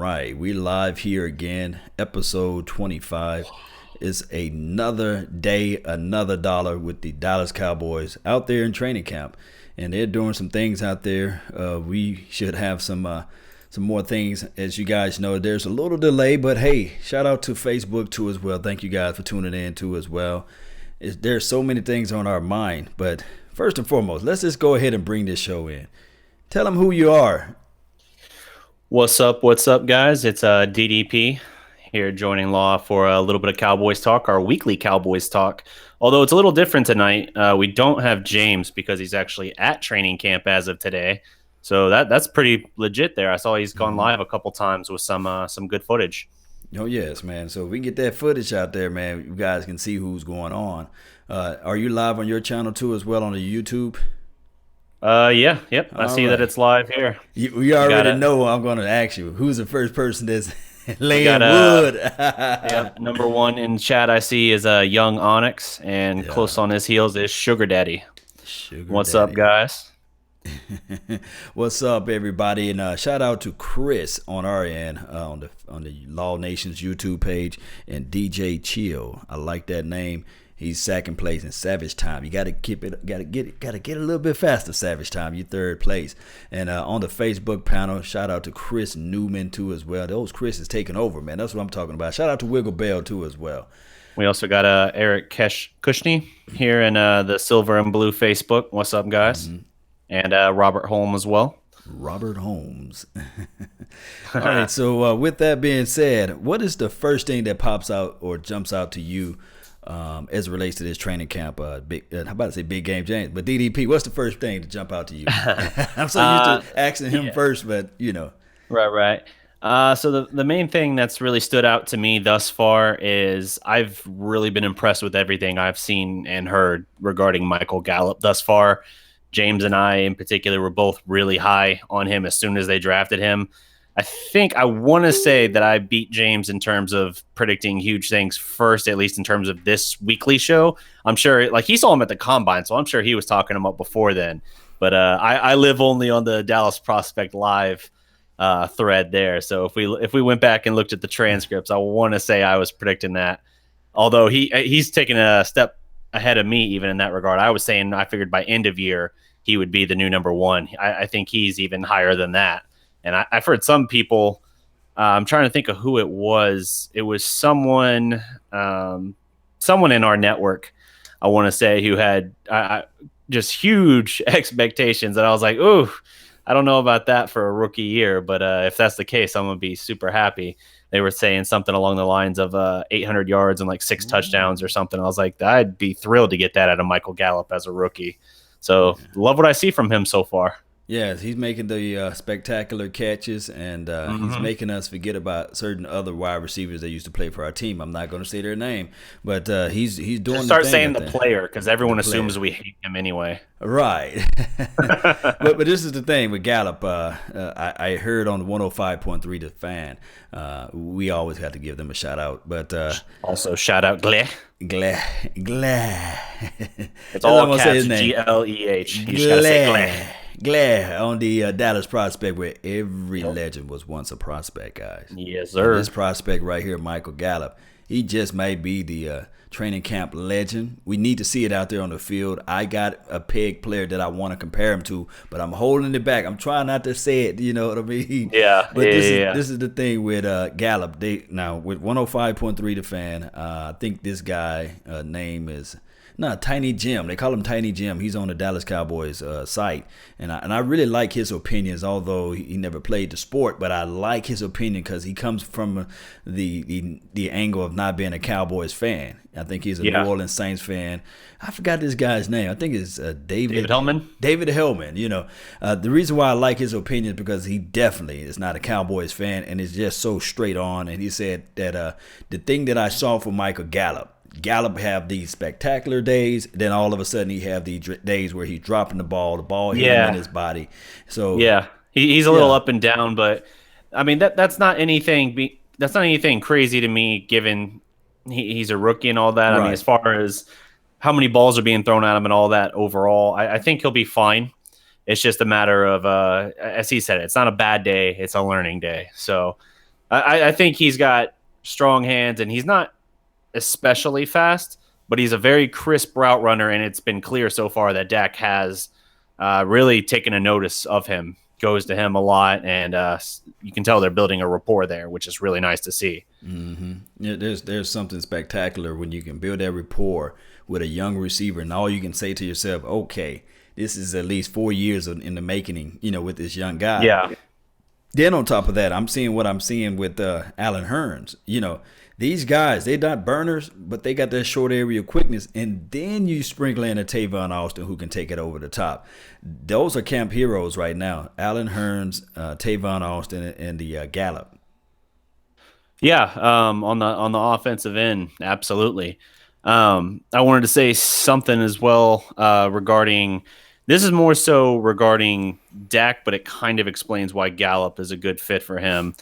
right, we live here again, episode 25. It's another day, another dollar with the Dallas Cowboys out there in training camp, and they're doing some things out there. We should have some more things. As you guys know, there's a little delay, but hey, shout out to Facebook too as well. Thank you guys for tuning in too as well. There's so many things on our mind, but first and foremost, let's just go ahead and bring this show in. Tell them who you are. What's up, guys? It's DDP here joining Law for a little bit of Cowboys talk, our weekly Cowboys talk. Although it's a little different tonight. We don't have James because he's actually at training camp as of today. So that's pretty legit there. I saw he's gone live a couple times with some good footage. Oh, yes, man. So if we can get that footage out there, man, you guys can see who's going on. Are you live on your channel too as well on the YouTube? Yep. I see that it's live here. You already know I'm going to ask you, who's the first person that's laying wood? Yeah, number one in chat I see is Young Onyx, and close on his heels is Sugar Daddy. What's up, guys? What's up, everybody? And shout out to Chris on our end on the Law Nation's YouTube page, and DJ Chill. I like that name. He's second place in Savage Time. You got to keep it. Got to get a little bit faster. Savage Time. You third place. And on the Facebook panel, shout out to Chris Newman too as well. Those Chris is taking over, man. That's what I'm talking about. Shout out to Wiggle Bell too as well. We also got Eric Kushney here in the Silver and Blue Facebook. What's up, guys? Mm-hmm. And Robert Holm as well. Robert Holmes. All right. So with that being said, what is the first thing that pops out or jumps out to you? As it relates to this training camp, how about to say Big Game James, but DDP, what's the first thing to jump out to you? I'm so used to asking him first, but you know. Right. So the main thing that's really stood out to me thus far is I've really been impressed with everything I've seen and heard regarding Michael Gallup thus far. James and I in particular were both really high on him as soon as they drafted him. I want to say that I beat James in terms of predicting huge things first, at least in terms of this weekly show. I'm sure, like, he saw him at the Combine, so I'm sure he was talking him up before then. But I live only on the Dallas Prospect Live thread there. So if we went back and looked at the transcripts, I want to say I was predicting that. Although he's taken a step ahead of me even in that regard. I was saying I figured by end of year he would be the new number one. I think he's even higher than that. And I've heard some people, I'm trying to think of who it was. It was someone in our network, I want to say, who had just huge expectations. And I was like, ooh, I don't know about that for a rookie year. But if that's the case, I'm going to be super happy. They were saying something along the lines of 800 yards and like 6 touchdowns or something. I was like, I'd be thrilled to get that out of Michael Gallup as a rookie. So love what I see from him so far. Yes, he's making the spectacular catches, and he's making us forget about certain other wide receivers that used to play for our team. I'm not going to say their name, but he's doing. Just start saying the player, because everyone assumes we hate him anyway. Right. but this is the thing with Gallup. I heard on 105.3 The Fan. We always have to give them a shout out, but also shout out Gleh. It's all caps. Gleh. You just gotta say Gleh. Glad on the Dallas Prospect, where every legend was once a prospect, guys. Yes, sir. And this prospect right here, Michael Gallup, he just may be the training camp legend. We need to see it out there on the field. I got a peg player that I want to compare him to, but I'm holding it back. I'm trying not to say it, you know what I mean? Yeah. But this is the thing with Gallup. Now, with 105.3 The Fan, I think this guy name is... No, Tiny Jim. They call him Tiny Jim. He's on the Dallas Cowboys site. And I really like his opinions, although he never played the sport. But I like his opinion because he comes from the angle of not being a Cowboys fan. I think he's a New Orleans Saints fan. I forgot this guy's name. I think it's David Hellman. David Hellman. You know, the reason why I like his opinion is because he definitely is not a Cowboys fan and is just so straight on. And he said that the thing that I saw from Michael Gallup have these spectacular days, then all of a sudden he have these days where he's dropping the ball hitting him in his body. So he's a little up and down, but I mean that's not anything crazy to me, given he's a rookie and all that. Right. I mean, as far as how many balls are being thrown at him and all that overall, I think he'll be fine. It's just a matter of, as he said, it's not a bad day, it's a learning day. So I think he's got strong hands, and he's not especially fast, but he's a very crisp route runner, and it's been clear so far that Dak has really taken a notice of him, goes to him a lot, and you can tell they're building a rapport there, which is really nice to see. Mm-hmm. Yeah, there's something spectacular when you can build that rapport with a young receiver, and all you can say to yourself, okay, this is at least 4 years in the making, with this young guy. Yeah. Then on top of that, I'm seeing what I'm seeing with Allen Hurns. These guys, they're not burners, but they got that short area quickness. And then you sprinkle in a Tavon Austin who can take it over the top. Those are camp heroes right now. Allen Hurns, Tavon Austin, and the Gallup. Yeah, on the offensive end, absolutely. I wanted to say something as well regarding this is more so regarding Dak, but it kind of explains why Gallup is a good fit for him.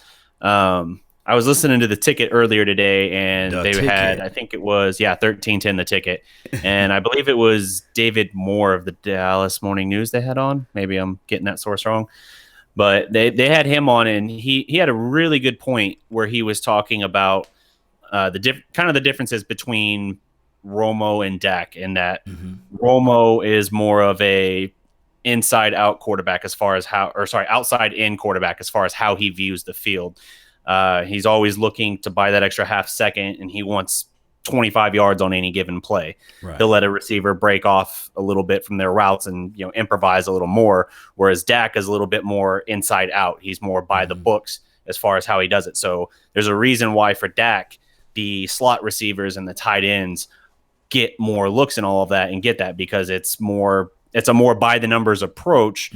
I was listening to the ticket earlier today, and had, I think it was, 1310 the ticket. And I believe it was David Moore of the Dallas Morning News they had on. Maybe I'm getting that source wrong. But they had him on, and he had a really good point where he was talking about the differences between Romo and Dak, in that Romo is more of a inside out quarterback outside in quarterback as far as how he views the field. He's always looking to buy that extra half second, and he wants 25 yards on any given play. Right. He'll let a receiver break off a little bit from their routes and improvise a little more, whereas Dak is a little bit more inside out. He's more by the books as far as how he does it. So there's a reason why for Dak, the slot receivers and the tight ends get more looks and all of that, and get that because it's a more by the numbers approach.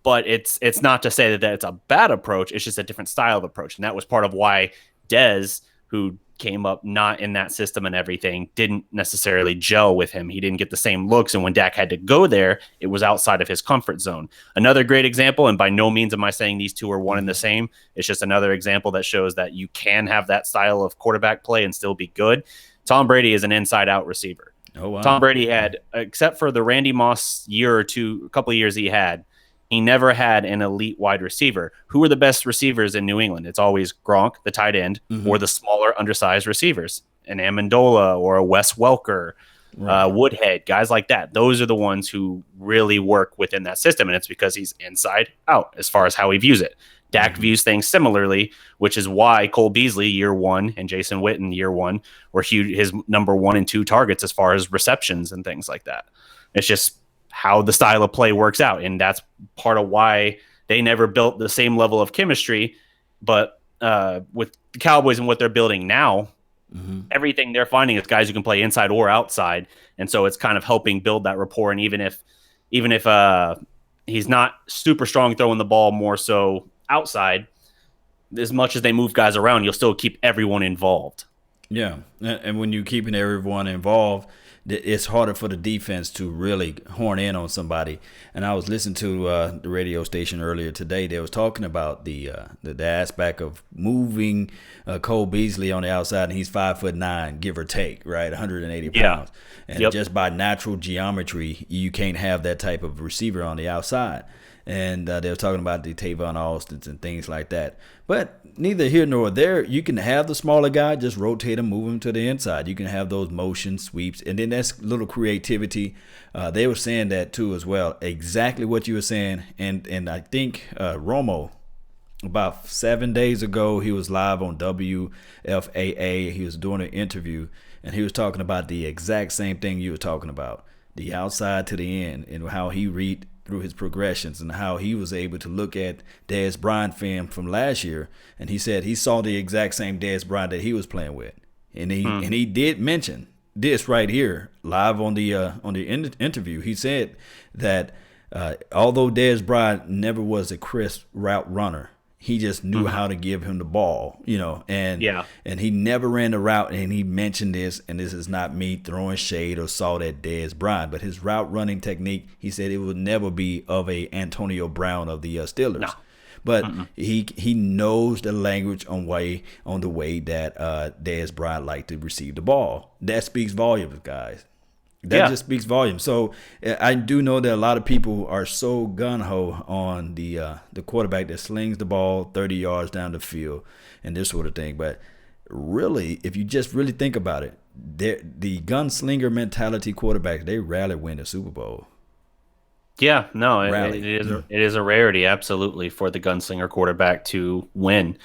But it's not to say that it's a bad approach. It's just a different style of approach. And that was part of why Dez, who came up not in that system and everything, didn't necessarily gel with him. He didn't get the same looks. And when Dak had to go there, it was outside of his comfort zone. Another great example, and by no means am I saying these two are one and the same. It's just another example that shows that you can have that style of quarterback play and still be good. Tom Brady is an inside-out receiver. Oh, wow. Tom Brady had, except for the Randy Moss a couple of years he never had an elite wide receiver. Who are the best receivers in New England? It's always Gronk, the tight end, or the smaller, undersized receivers, an Amendola or a Wes Welker, Woodhead, guys like that. Those are the ones who really work within that system, and it's because he's inside out as far as how he views it. Dak views things similarly, which is why Cole Beasley year one and Jason Witten year one were his number 1 and 2 targets as far as receptions and things like that. It's just how the style of play works out, and that's part of why they never built the same level of chemistry. But with the Cowboys and what they're building now, everything they're finding is guys who can play inside or outside, and so it's kind of helping build that rapport. And even if he's not super strong throwing the ball, more so outside, as much as they move guys around, you'll still keep everyone involved. Yeah, and when you're keeping everyone involved, it's harder for the defense to really horn in on somebody. And I was listening to the radio station earlier today. They was talking about the aspect of moving Cole Beasley on the outside, and he's 5'9", give or take, right, 180 pounds. And just by natural geometry, you can't have that type of receiver on the outside. And they were talking about the Tavon Austins and things like that. But neither here nor there. You can have the smaller guy, just rotate him, move him to the inside. You can have those motion sweeps, and then that's little creativity. They were saying that too as well, exactly what you were saying. And I think Romo, about 7 days ago, he was live on WFAA. He was doing an interview, and he was talking about the exact same thing you were talking about, the outside to the end, and how he read through his progressions and how he was able to look at Dez Bryant film from last year, and he said he saw the exact same Dez Bryant that he was playing with, and he did mention this right here live on the interview. He said that although Dez Bryant never was a crisp route runner, he just knew how to give him the ball, and he never ran the route. And he mentioned this, and this is not me throwing shade or salt at Dez Bryant, but his route running technique, he said it would never be of a Antonio Brown of the Steelers. No. But he knows the language on the way that Dez Bryant liked to receive the ball. That speaks volumes, guys. That just speaks volumes. So I do know that a lot of people are so gun ho on the quarterback that slings the ball 30 yards down the field and this sort of thing. But really, if you just really think about it, the gunslinger mentality quarterbacks, they rarely win the Super Bowl. Yeah, no, it is a rarity, absolutely, for the gunslinger quarterback to win.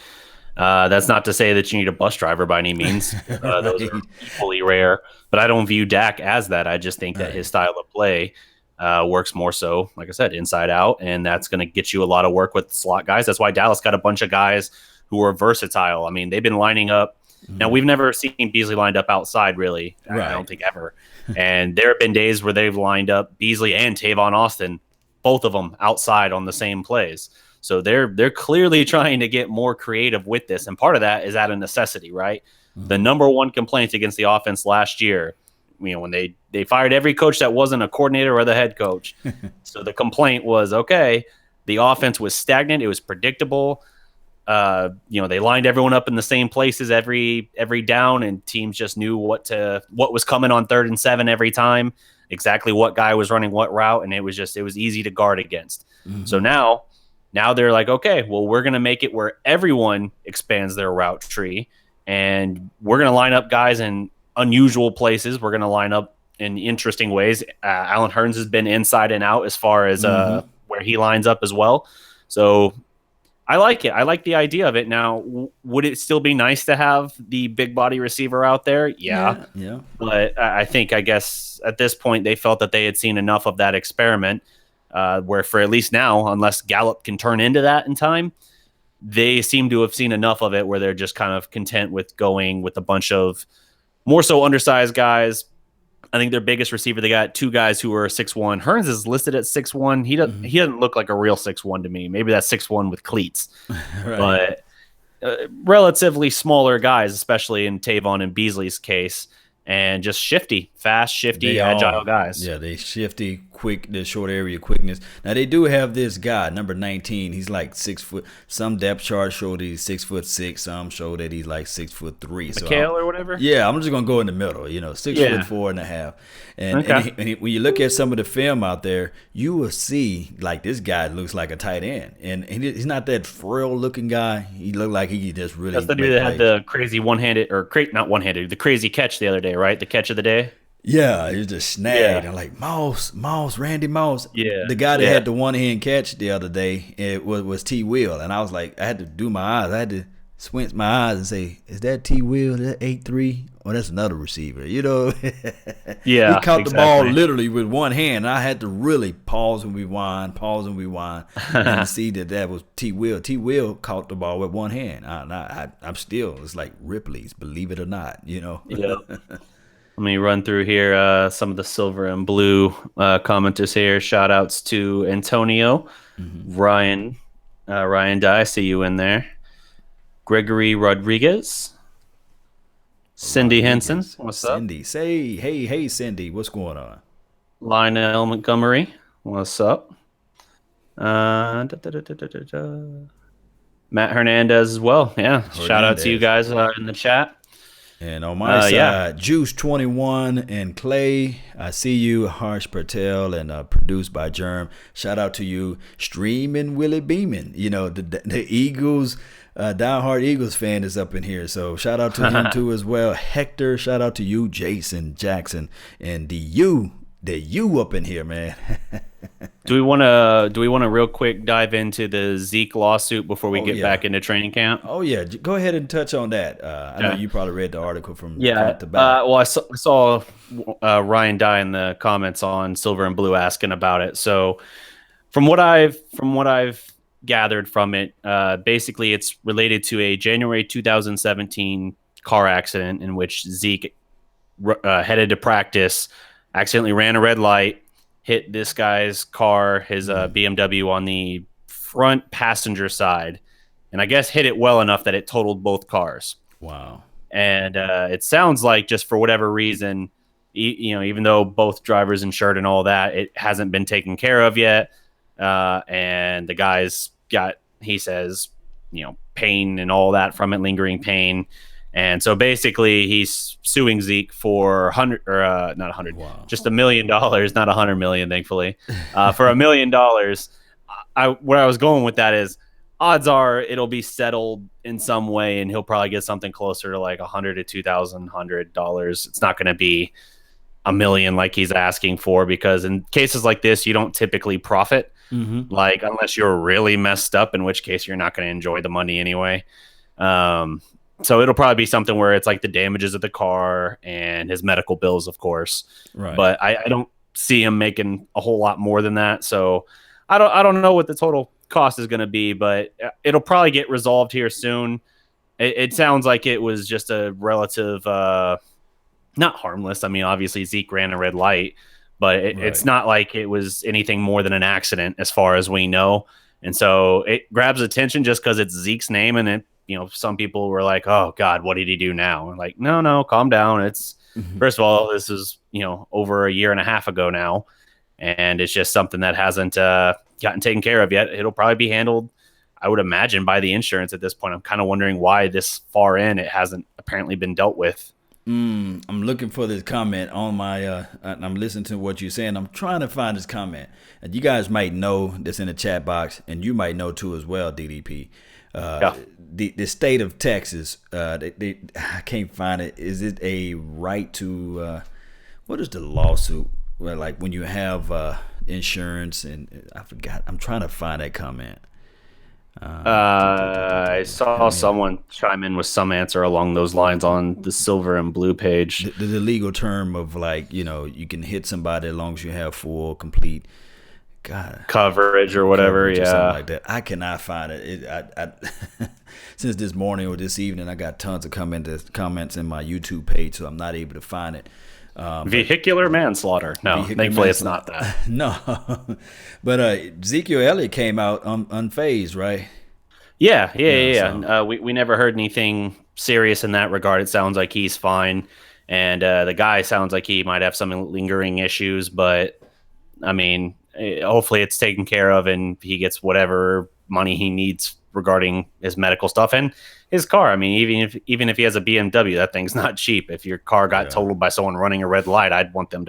That's not to say that you need a bus driver by any means. Right. Those are equally rare, but I don't view Dak as that. I just think that his style of play works more so, like I said, inside out, and that's going to get you a lot of work with slot guys. That's why Dallas got a bunch of guys who are versatile. I mean, they've been lining up. Now, we've never seen Beasley lined up outside, really. I don't think ever. And there have been days where they've lined up Beasley and Tavon Austin, both of them outside on the same plays. So they're clearly trying to get more creative with this. And part of that is out of necessity, right? The number one complaint against the offense last year, when they fired every coach that wasn't a coordinator or the head coach. So the complaint was, okay, the offense was stagnant. It was predictable. They lined everyone up in the same places every down, and teams just knew what was coming on 3rd and 7 every time, exactly what guy was running what route, and it was easy to guard against. So now they're like, okay, well, we're going to make it where everyone expands their route tree, and we're going to line up guys in unusual places. We're going to line up in interesting ways. Alan Hearns has been inside and out as far as where he lines up as well. So I like it. I like the idea of it. Now, would it still be nice to have the big body receiver out there? Yeah. But I guess at this point they felt that they had seen enough of that experiment where for at least now, unless Gallup can turn into that in time, they seem to have seen enough of it where they're just kind of content with going with a bunch of more so undersized guys. I think their biggest receiver, they got 2 guys who are 6'1". Hearns is listed at 6'1". He doesn't look like a real 6'1" to me. Maybe that's 6'1" with cleats. But relatively smaller guys, especially in Tavon and Beasley's case, and just fast, shifty, agile guys. Yeah, they shifty, quick, the short area quickness. Now they do have this guy, number 19. He's like 6 foot. Some depth charts show that he's 6'6". Some show that he's like 6'3". McHale or whatever. Yeah, I'm just gonna go in the middle. 6'4.5". And when you look at some of the film out there, you will see like this guy looks like a tight end, and he's not that frail looking guy. He looked like he just really. That's the dude that had the crazy one-handed not one-handed, the crazy catch the other day, right? The catch of the day. Yeah, he was just snagged. I'm like, Randy Moss. Yeah. The guy that had the one-hand catch the other day, it was T. Will. And I was like, I had to do my eyes. I had to squint my eyes and say, is that T. Will? Is that 8'3"? Or that's another receiver, Yeah. He caught the ball literally with one hand. And I had to really pause and rewind, and see that was T. Will. T. Will caught the ball with one hand. I'm still, it's like Ripley's, believe it or not, Yeah. Let me run through here some of the silver and blue commenters here. Shout outs to Antonio, Ryan Dye, I see you in there. Gregory Rodriguez, Cindy Henson, what's up? Cindy, say hey Cindy, what's going on? Lionel Montgomery, what's up? Matt Hernandez as well. Yeah, shout out to you guys in the chat. And on my side, Juice21 and Clay, I see you, Harsh Patel, and produced by Germ. Shout out to you, Streamin' Willie Beeman. The Eagles, diehard Eagles fan is up in here. So shout out to him too as well. Hector, shout out to you, Jason Jackson, and the you up in here, man. Do we want to real quick dive into the Zeke lawsuit before we get back into training camp? Oh yeah, go ahead and touch on that. I know you probably read the article from front to back. Well, I saw Ryan Dye in the comments on Silver and Blue asking about it. So from what I've gathered from it, basically it's related to a January 2017 car accident in which Zeke headed to practice, accidentally ran a red light, hit this guy's car, his BMW, on the front passenger side, and I guess hit it well enough that it totaled both cars. Wow. And it sounds like, just for whatever reason, even though both drivers insured and all that, it hasn't been taken care of yet. And the guy's got, he says, pain and all that from it, lingering pain. And so basically, he's suing Zeke for not 100, just $1 million, not 100 million, thankfully, for $1 million. Where I was going with that is, odds are it'll be settled in some way, and he'll probably get something closer to like $100 to $2,100. It's not going to be $1 million like he's asking for, because in cases like this, you don't typically profit, like unless you're really messed up, in which case you're not going to enjoy the money anyway. So it'll probably be something where it's like the damages of the car and his medical bills, of course. Right. But I don't see him making a whole lot more than that. So I don't know what the total cost is going to be, but it'll probably get resolved here soon. It sounds like it was just a relative, not harmless. I mean, obviously Zeke ran a red light, but it's not like it was anything more than an accident as far as we know. And so it grabs attention just because it's Zeke's name, and it, some people were like, oh God, what did he do now? And like, no, calm down. It's first of all, this is, over a year and a half ago now. And it's just something that hasn't gotten taken care of yet. It'll probably be handled, I would imagine, by the insurance at this point. I'm kind of wondering why this far in it hasn't apparently been dealt with. I'm looking for this comment on my, I'm listening to what you're saying. I'm trying to find this comment. And you guys might know this in the chat box, and you might know too as well, DDP. The state of Texas, I can't find it. Is it a right to, what is the lawsuit? Well, like when you have insurance, and I forgot. I'm trying to find that comment. I saw someone chime in with some answer along those lines on the silver and blue page. The legal term of like, you can hit somebody as long as you have full, complete coverage or whatever. Coverage or something like that. I cannot find it. I since this morning or this evening, I got tons of comments in my YouTube page, so I'm not able to find it. Vehicular manslaughter. No, thankfully it's not that. No. But Ezekiel Elliott came out unfazed, right? Yeah. So. We never heard anything serious in that regard. It sounds like he's fine. And the guy sounds like he might have some lingering issues, but I mean, hopefully it's taken care of and he gets whatever money he needs regarding his medical stuff and his car. I mean, even if he has a BMW, that thing's not cheap. If your car got totaled by someone running a red light, I'd want them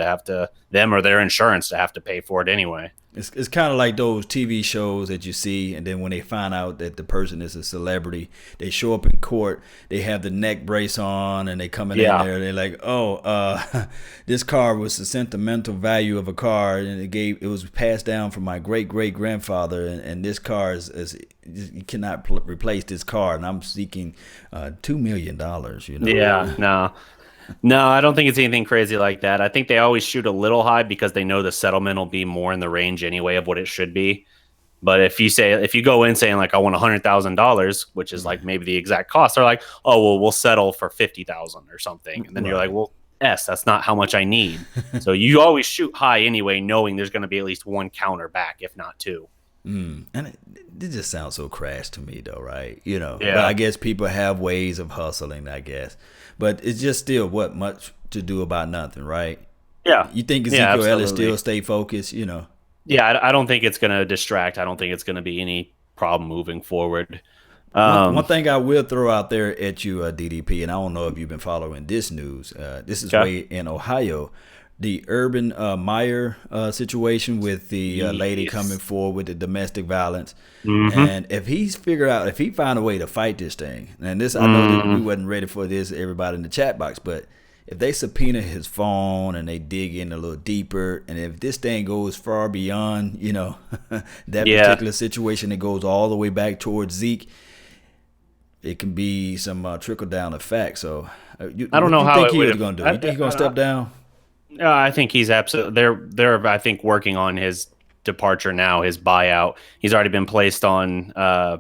or their insurance to have to pay for it anyway. It's kind of like those TV shows that you see, and then when they find out that the person is a celebrity, they show up in court, they have the neck brace on, and they come in there, they're like, this car was the sentimental value of a car, and it was passed down from my great-great-grandfather, and this car is you cannot replace this car, and I'm seeking $2 million, Yeah, No, I don't think it's anything crazy like that. I think they always shoot a little high because they know the settlement will be more in the range anyway of what it should be. But if you go in saying like I want $100,000, which is like maybe the exact cost, they're like, oh well, we'll settle for $50,000 or something, and then you're like, well, that's not how much I need. So you always shoot high anyway, knowing there's going to be at least one counter back, if not two. And it just sounds so crass to me, though, right? Yeah. But I guess people have ways of hustling, I guess. But it's just still much to do about nothing, right? Yeah. You think Ezekiel Elliott still stay focused, Yeah, I don't think it's going to distract. I don't think it's going to be any problem moving forward. One thing I will throw out there at you, DDP, and I don't know if you've been following this news. This is way in Ohio. The Urban Meyer situation with the lady coming forward with the domestic violence. And if he find a way to fight this thing, and this, I know that we wasn't ready for this, everybody in the chat box, but if they subpoena his phone and they dig in a little deeper, and if this thing goes far beyond, that particular situation, it goes all the way back towards Zeke, it can be some trickle down effect. So I don't know how he was going to do. You think he's going to step down? I think he's absolutely. They're I think working on his departure now, his buyout. He's already been placed on. I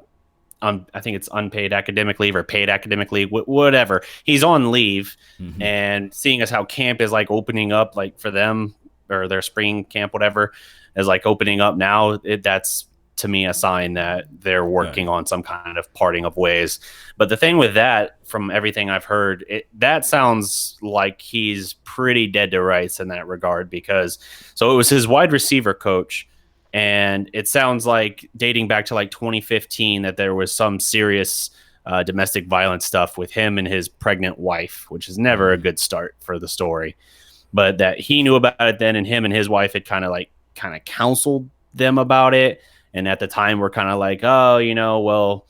think it's unpaid academic leave or paid academic leave, whatever. He's on leave, and seeing as how camp is like opening up, like for them or their spring camp, whatever, is like opening up now. That's to me a sign that they're working on some kind of parting of ways. But the thing with that, from everything I've heard, that sounds like he's pretty dead to rights in that regard, because so it was his wide receiver coach, and it sounds like dating back to like 2015 that there was some serious domestic violence stuff with him and his pregnant wife, which is never a good start for the story. But that he knew about it then, and him and his wife had kind of counseled them about it. And at the time, we're kind of like, oh,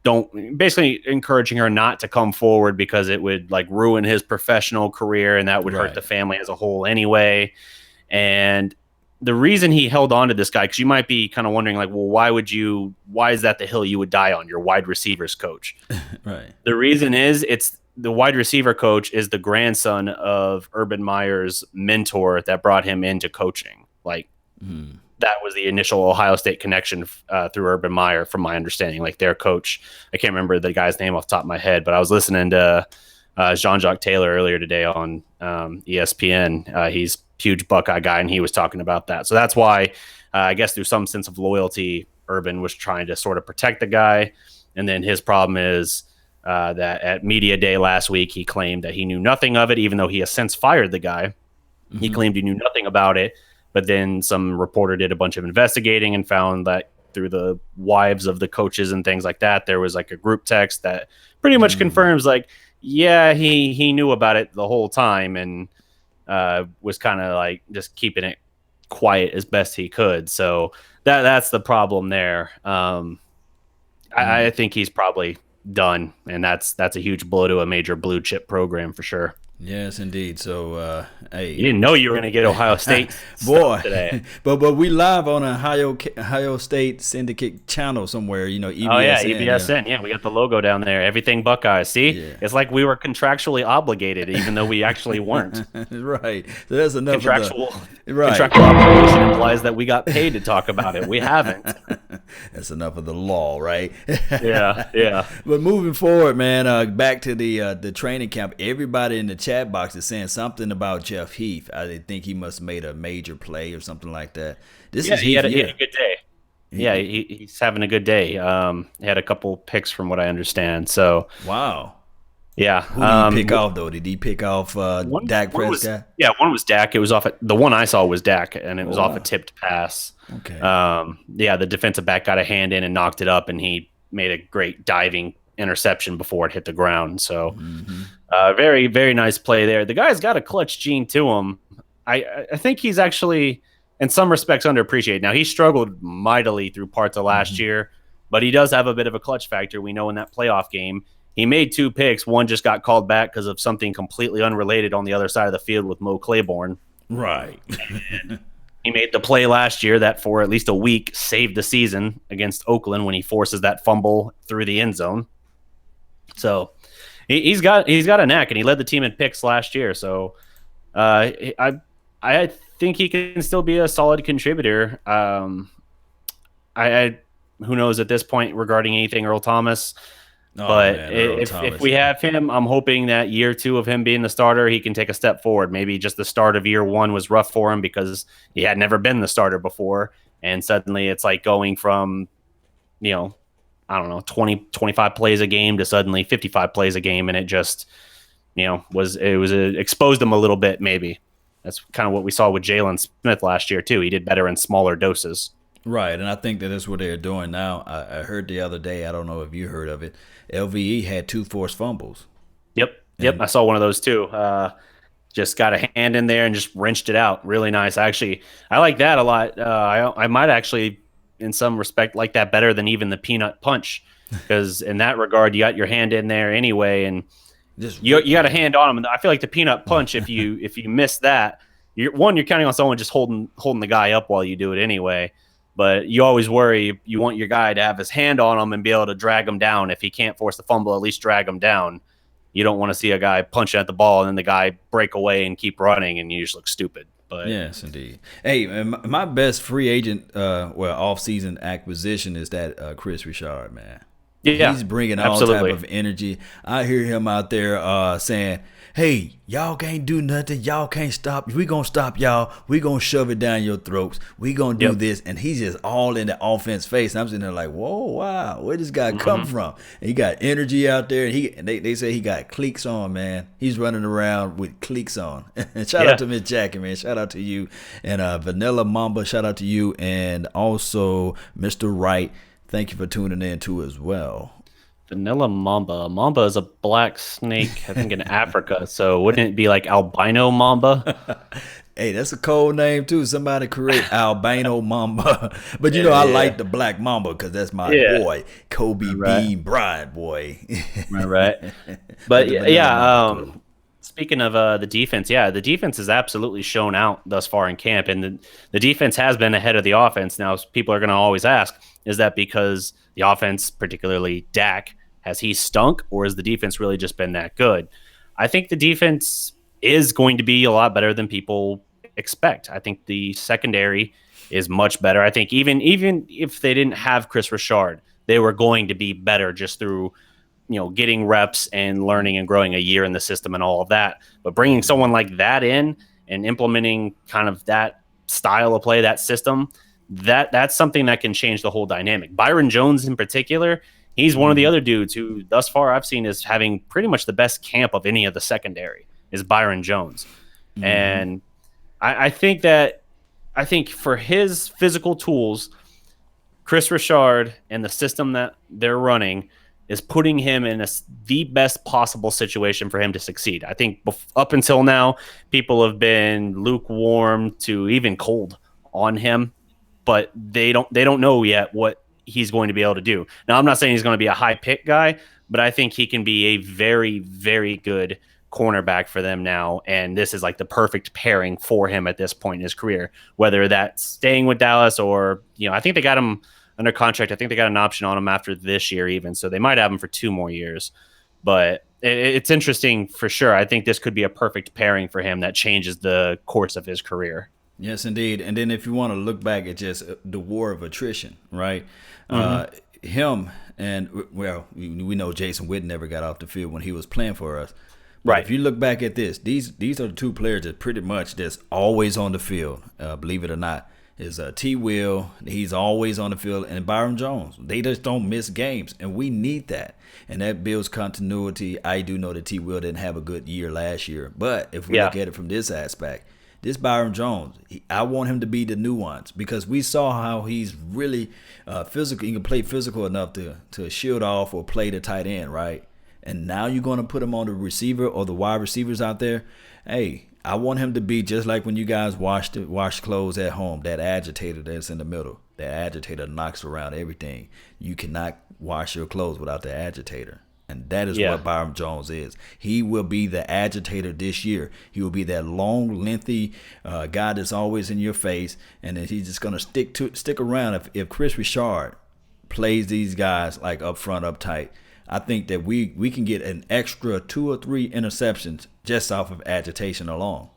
don't, basically encouraging her not to come forward because it would like ruin his professional career and that would hurt the family as a whole anyway. And the reason he held on to this guy, because you might be kind of wondering, like, well, why is that the hill you would die on, your wide receivers coach? Right. The reason is the wide receiver coach is the grandson of Urban Meyer's mentor that brought him into coaching. Like, that was the initial Ohio State connection through Urban Meyer, from my understanding. Like, their coach, I can't remember the guy's name off the top of my head, but I was listening to Jean-Jacques Taylor earlier today on ESPN. He's huge Buckeye guy, and he was talking about that. So that's why I guess through some sense of loyalty, Urban was trying to sort of protect the guy. And then his problem is that at media day last week, he claimed that he knew nothing of it, even though he has since fired the guy. He claimed he knew nothing about it, but then some reporter did a bunch of investigating and found that through the wives of the coaches and things like that, there was like a group text that pretty much confirms, like, yeah, he knew about it the whole time, and was kind of like just keeping it quiet as best he could. So that's the problem there. I think he's probably done, and that's a huge blow to a major blue chip program for sure. Yes, indeed. So, hey, you didn't know you were going to get Ohio State boy today, but we live on a Ohio State Syndicate channel somewhere. EBSN. Oh yeah, EBSN. Yeah, we got the logo down there. Everything Buckeyes. See, it's like we were contractually obligated, even though we actually weren't. Right. So that's enough. Contractual obligation implies that we got paid to talk about it. We haven't. That's enough of the law, right? Yeah. But moving forward, man, back to the training camp. Everybody in the chat box is saying something about Jeff Heath. I think he must have made a major play or something like that. He had a good day. He's having a good day. He had a couple picks from what I understand. So wow. Yeah. Who did he pick off though? Did he pick off Dak Prescott? One was Dak. It was off the one I saw was Dak, and it was off a tipped pass. Okay. The defensive back got a hand in and knocked it up, and he made a great diving interception before it hit the ground. So very, very nice play there. The guy's got a clutch gene to him. I think he's actually, in some respects, underappreciated. Now, he struggled mightily through parts of last year, but he does have a bit of a clutch factor. We know in that playoff game, he made 2 picks. One just got called back because of something completely unrelated on the other side of the field with Mo Claiborne. Right. He made the play last year that for at least a week saved the season against Oakland when he forces that fumble through the end zone. So he's got a knack, and he led the team in picks last year. So I think he can still be a solid contributor. Who knows at this point regarding anything Earl Thomas. If we have him, I'm hoping that year 2 of him being the starter, he can take a step forward. Maybe just the start of year 1 was rough for him because he had never been the starter before. And suddenly it's like going from, 20, 25 plays a game to suddenly 55 plays a game. And it just, exposed him a little bit. Maybe that's kind of what we saw with Jalen Smith last year too. He did better in smaller doses. Right, and I think that is what they're doing now. I heard the other day, I don't know if you heard of it, LVE had 2 forced fumbles. Yep, I saw one of those too. Just got a hand in there and just wrenched it out. Really nice. Actually, I like that a lot. I might actually, in some respect, like that better than even the peanut punch, because in that regard, you got your hand in there anyway, and you got a hand on him. And I feel like the peanut punch, if you miss that, you're counting on someone just holding the guy up while you do it anyway. But you always worry, you want your guy to have his hand on him and be able to drag him down. If he can't force the fumble, at least drag him down. You don't want to see a guy punching at the ball and then the guy break away and keep running and you just look stupid. But yes, indeed. Hey, my best free agent, off-season acquisition is that Chris Richard, man. Yeah, he's bringing all type of energy. I hear him out there saying, hey, y'all can't do nothing. Y'all can't stop. We going to stop y'all. We going to shove it down your throats. We going to do this. And he's just all in the offense face. And I'm sitting there like, whoa, wow, where this guy come from? And he got energy out there. And they say he got cleats on, man. He's running around with cleats on. And shout out to Miss Jackie, man. Shout out to you. And Vanilla Mamba, shout out to you. And also Mr. Wright. Thank you for tuning in too as well. Vanilla mamba. Mamba is a black snake, I think, in Africa. So wouldn't it be like albino mamba? Hey, that's a cold name too. Somebody create albino mamba. But you know, I Yeah, like the black mamba because that's my yeah, boy, Kobe right, Bean Bryant boy. right, right. But But the vanilla mamba yeah, cool. speaking of the defense, yeah, the defense has absolutely shown out thus far in camp, and the defense has been ahead of the offense. Now, people are going to always ask, is that because the offense, particularly Dak, has he stunk, or has the defense really just been that good? I think the defense is going to be a lot better than people expect. I think the secondary is much better. I think even if they didn't have Chris Richard, they were going to be better just through getting reps and learning and growing a year in the system and all of that. But bringing someone like that in and implementing kind of that style of play, that system, that's something that can change the whole dynamic. Byron Jones in particular, he's one of the Hmm. other dudes who thus far I've seen is having pretty much the best camp of any of the secondary is Byron Jones. Hmm. And I think for his physical tools, Chris Richard and the system that they're running is putting him in the best possible situation for him to succeed. I think up until now, people have been lukewarm to even cold on him, but they don't know yet what he's going to be able to do. Now, I'm not saying he's going to be a high pick guy, but I think he can be a very, very good cornerback for them now. And this is like the perfect pairing for him at this point in his career, whether that's staying with Dallas or, I think they got him under contract. I think they got an option on him after this year, even. So they might have him for 2 more years. But it's interesting for sure. I think this could be a perfect pairing for him that changes the course of his career. Yes, indeed. And then if you want to look back at just the war of attrition, right? Mm-hmm. Uh, him and well, we know Jason Witten never got off the field when he was playing for us. But Right. if you look back at this, these are the two players that pretty much just always on the field. Believe it or not, is T. Will. He's always on the field, and Byron Jones. They just don't miss games, and we need that, and that builds continuity. I do know that T. Will didn't have a good year last year, but if we Yeah. look at it from this aspect, this Byron Jones, I want him to be the nuance because we saw how he's really physical. He can play physical enough to shield off or play the tight end, right? And now you're going to put him on the receiver or the wide receivers out there. Hey, I want him to be just like when you guys wash clothes at home. That agitator that's in the middle. That agitator knocks around everything. You cannot wash your clothes without the agitator. And that is Yeah. what Byron Jones is. He will be the agitator this year. He will be that long, lengthy guy that's always in your face, and then he's just gonna stick around. If Chris Richard plays these guys like up front, up tight, I think that we can get an extra 2 or 3 interceptions just off of agitation alone.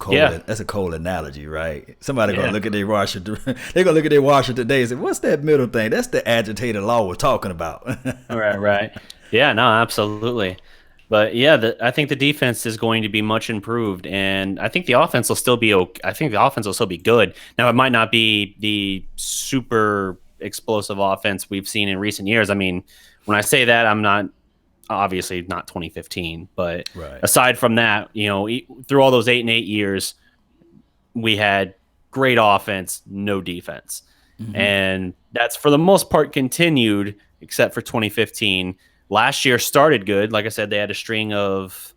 Yeah. That's a cold analogy, right? Somebody gonna Yeah. look at their washer. They're gonna look at their washer today and say, "What's that middle thing?" That's the agitator law we're talking about. Right. Right. Yeah. No. Absolutely. But yeah, I think the defense is going to be much improved, and I think the offense will still be okay. I think the offense will still be good. Now, it might not be the super explosive offense we've seen in recent years. I mean, when I say that, I'm not obviously not 2015, but Right. aside from that, through all those 8 and 8 years, we had great offense, no defense. Hmm. And that's for the most part continued, except for 2015. Last year started good. Like I said, they had a string of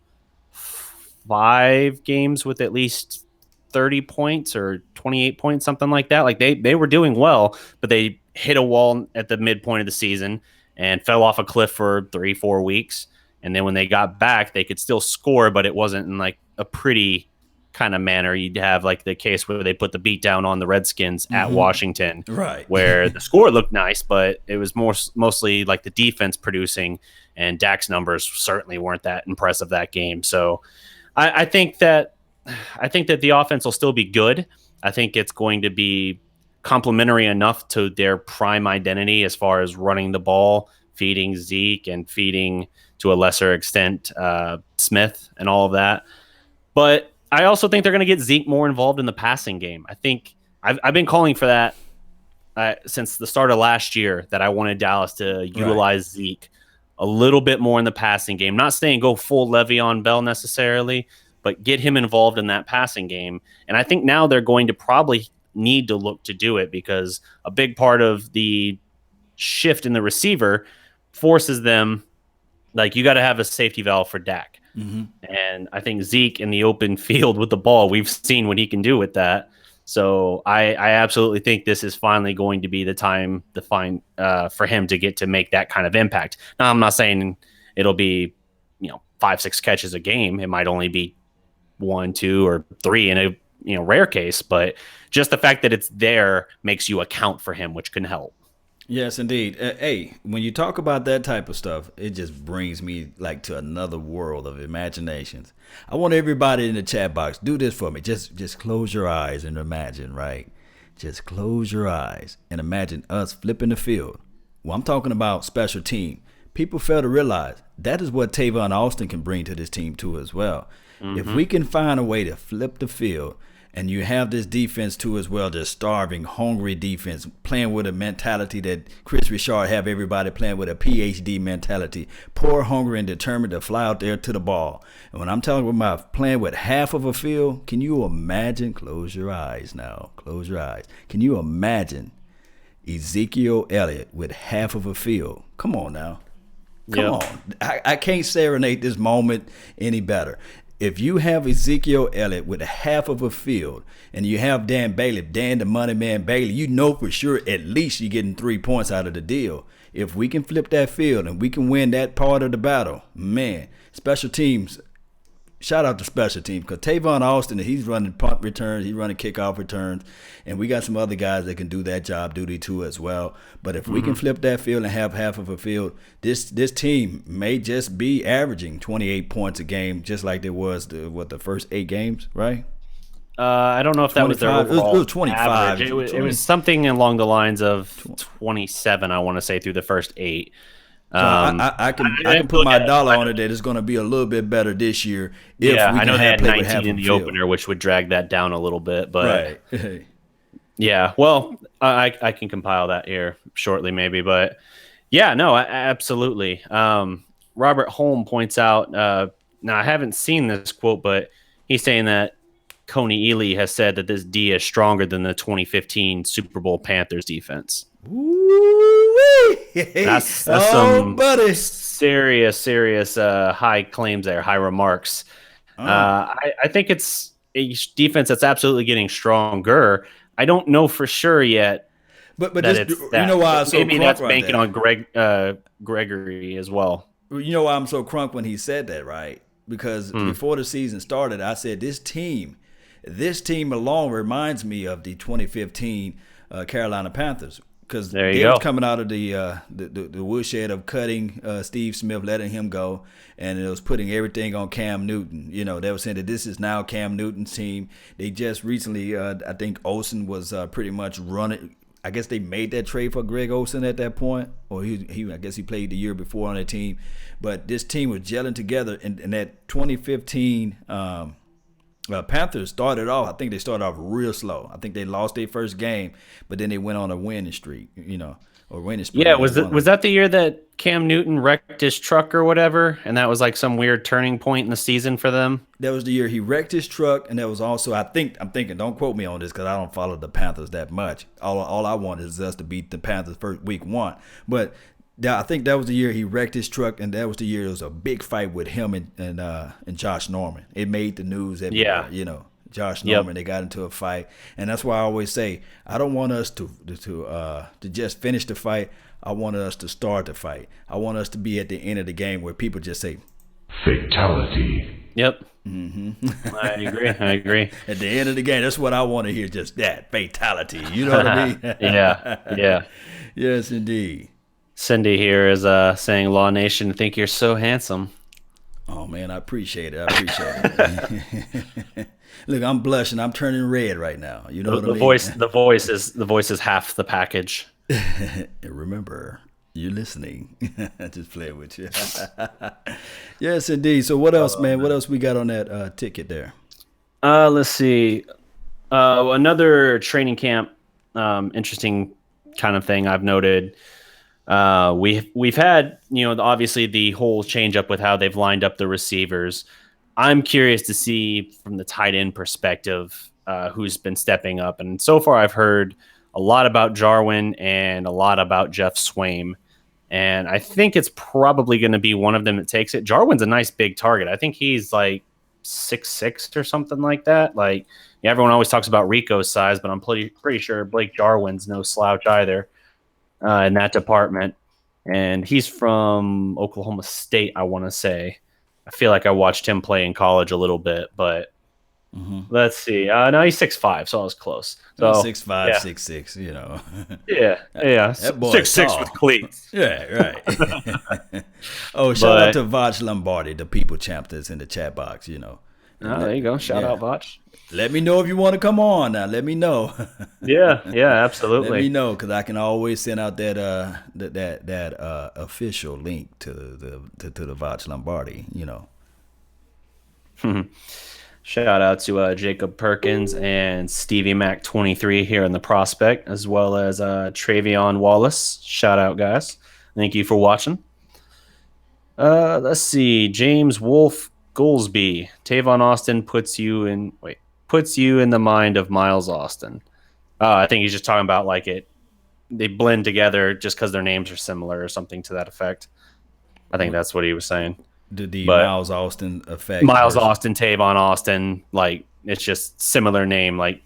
5 games with at least 30 points or 28 points, something like that. Like they were doing well, but they hit a wall at the midpoint of the season and fell off a cliff for 3, 4 weeks. And then when they got back, they could still score, but it wasn't in like a pretty kind of manner. You'd have like the case where they put the beat down on the Redskins at Hmm. Washington, Right. where the score looked nice, but it was mostly like the defense producing, and Dak's numbers certainly weren't that impressive that game. So I think that the offense will still be good. I think it's going to be complementary enough to their prime identity as far as running the ball, feeding Zeke, and feeding to a lesser extent Smith and all of that. But I also think they're going to get Zeke more involved in the passing game. I think I've been calling for that since the start of last year, that I wanted Dallas to Right. utilize Zeke a little bit more in the passing game. Not saying go full Le'Veon Bell necessarily, but get him involved in that passing game. And I think now they're going to probably need to look to do it, because a big part of the shift in the receiver forces them, like, you got to have a safety valve for Dak. And I think Zeke in the open field with the ball, we've seen what he can do with that. So I absolutely think this is finally going to be the time for him to get to make that kind of impact. Now, I'm not saying it'll be, 5-6 catches a game. It might only be 1, 2, or 3 in a rare case, but just the fact that it's there makes you account for him, which can help. Yes, indeed. Hey, when you talk about that type of stuff, it just brings me like to another world of imaginations. I want everybody in the chat box, do this for me. Just close your eyes and imagine, right? Just close your eyes and imagine us flipping the field. Well, I'm talking about special team. People fail to realize that is what Tavon Austin can bring to this team too as well. If we can find a way to flip the field, and you have this defense too as well, this starving, hungry defense, playing with a mentality that Chris Richard have everybody playing with a PhD mentality, poor, hungry, and determined to fly out there to the ball. And when I'm talking about playing with half of a field, can you imagine? Close your eyes now. Close your eyes. Can you imagine Ezekiel Elliott with half of a field? Come on now. Come on. I can't serenade this moment any better. If you have Ezekiel Elliott with half of a field and you have Dan Bailey, Dan the money man Bailey, you know for sure at least you're getting 3 points out of the deal. If we can flip that field and we can win that part of the battle, man, special teams, shout out to special teams, because Tavon Austin, he's running punt returns, he's running kickoff returns, and we got some other guys that can do that job duty too as well. But if we can flip that field and have half of a field, this team may just be averaging 28 points a game, just like there was the first 8 games, right? I don't know if that was their overall it was 25. It was something along the lines of 27, I want to say, through the first 8. So I can put my dollar on it that it's going to be a little bit better this year. If we I know they had 19 in the field. opener, which would drag that down a little bit. But right. Yeah, well, I can compile that here shortly, maybe. But yeah, no, absolutely. Robert Holm points out. Now, I haven't seen this quote, but he's saying that Coney Ely has said that this D is stronger than the 2015 Super Bowl Panthers defense. That's some serious high claims there, high remarks. I think it's a defense that's absolutely getting stronger. I don't know for sure yet, but this, you know why I'm so maybe that's right banking there. on Gregory as well. You know why I'm so crunk when he said that, right? Because before the season started, I said this team alone reminds me of the 2015 Carolina Panthers. Because they was coming out of the woodshed of cutting Steve Smith, letting him go, and it was putting everything on Cam Newton. You know, they were saying that this is now Cam Newton's team. They just recently, I think Olsen was pretty much running. I guess they made that trade for Greg Olsen at that point, or I guess he played the year before on that team. But this team was gelling together, and that 2015 Panthers started off, I think they started off real slow. I think they lost their first game, but then they went on a winning streak, or winning streak. Yeah, was that the year that Cam Newton wrecked his truck or whatever, and that was like some weird turning point in the season for them? That was the year he wrecked his truck, and that was also, I'm thinking, don't quote me on this because I don't follow the Panthers that much. All I want is us to beat the Panthers first week 1. But I think that was the year he wrecked his truck, and that was the year there was a big fight with him and Josh Norman. It made the news everywhere, Josh Norman, they got into a fight. And that's why I always say, I don't want us to just finish the fight. I want us to start the fight. I want us to be at the end of the game where people just say, fatality. Yep. Mm-hmm. I agree. At the end of the game, that's what I want to hear, just that, fatality. You know what I mean? Yeah. Yes, indeed. Cindy here is saying, Law Nation, think you're so handsome. Oh, man, I appreciate it. Look, I'm blushing. I'm turning red right now. You know what I mean? The voice is half the package. Remember, you're listening. Just playing with you. Yes, indeed. So what else, man? What else we got on that ticket there? Let's see. Another training camp, interesting kind of thing I've noted. We've had, obviously the whole change up with how they've lined up the receivers. I'm curious to see from the tight end perspective who's been stepping up. And so far I've heard a lot about Jarwin and a lot about Jeff Swaim. And I think it's probably going to be one of them that takes it. Jarwin's a nice big target. I think he's like 6'6" or something like that. Like, yeah, everyone always talks about Rico's size, but I'm pretty sure Blake Jarwin's no slouch either in that department. And he's from Oklahoma State, I want to say. I feel like I watched him play in college a little bit, but let's see. No, he's 6'5", so I was close. So 6'5", yeah. 6'6", you know. Yeah. That boy 6'6" with cleats. Yeah, right. Shout out to Vach Lombardi, the people champ that's in the chat box, you know. Oh, there you go. Shout out, Vach. Let me know if you want to come on now. Let me know. Yeah, absolutely. Let me know, because I can always send out that official link to the Vach Lombardi, you know. Shout out to Jacob Perkins and Stevie Mac 23 here in the Prospect, as well as Travion Wallace. Shout out, guys. Thank you for watching. Let's see. James Wolf Goolsby. Tavon Austin puts you in the mind of Miles Austin. I think he's just talking about like they blend together just because their names are similar or something to that effect. I think that's what he was saying. The Miles Austin effect. Miles Austin, Tavon Austin, like it's just similar name, like